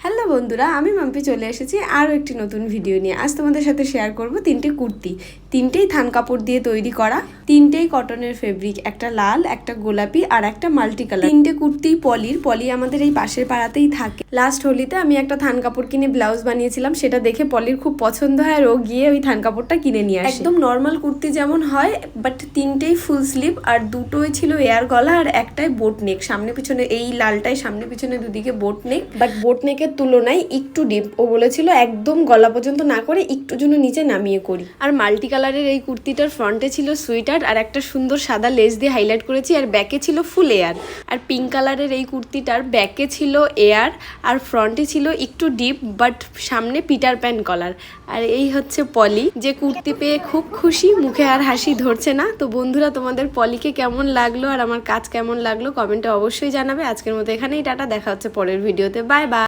Hello বন্ধুরা, আমি মাম্পি চলে এসেছি আরও একটি নতুন ভিডিও নিয়ে। আজ তোমাদের সাথে শেয়ার করব তিনটে কুর্তি। তিনটেই থান কাপড় দিয়ে তৈরি করা, তিনটেই কটনের ফেব্রিক, একটা লাল, একটা গোলাপি আর একটা মাল্টি কালার। তিনটে কুর্তি পলি আমাদের এই পাশের পাড়াতেই থাকে। লাস্ট হোলিতে আমি একটা থান কাপড় কিনে ব্লাউজ বানিয়েছিলাম, সেটা দেখে পলির খুব পছন্দ হয় আর ও গিয়ে ওই থান কাপড়টা কিনে নিয়ে আসে। একদম নর্মাল কুর্তি যেমন হয়, বাট তিনটেই ফুল স্লিভ আর দুটোই ছিল এয়ার গলা আর একটাই বোট নেক। সামনে পিছনে এই লালটাই সামনে পিছনে দুদিকে বোট নেক, বাট বোট নেকের তুলনায় একটু ডিপ। ও বলেছিল একদম গলা পর্যন্ত না করে একটু জন্য নিচে নামিয়ে করি। আর মাল্টি কালারের এই কুর্তিটার ফ্রন্টে ছিল সুইটার আর একটা সুন্দর সাদা লেস দিয়ে হাইলাইট করেছি, আর ব্যাকে ছিল ফুল এয়ার। আর পিঙ্ক কালারের এই কুর্তিটার ব্যাকে ছিল এয়ার আর ফ্রন্টে ছিল একটু ডিপ, বাট সামনে পিটার প্যান কলার। আর এই হচ্ছে পলি, যে কুর্তি পেয়ে খুব খুশি, মুখে আর হাসি ধরছে না। তো বন্ধুরা, তোমাদের পলিকে কেমন লাগলো আর আমার কাজ কেমন লাগলো কমেন্টে অবশ্যই জানাবে। আজকের মতো এখানেই টাটা, দেখা হচ্ছে পরের ভিডিওতে। Bye bye.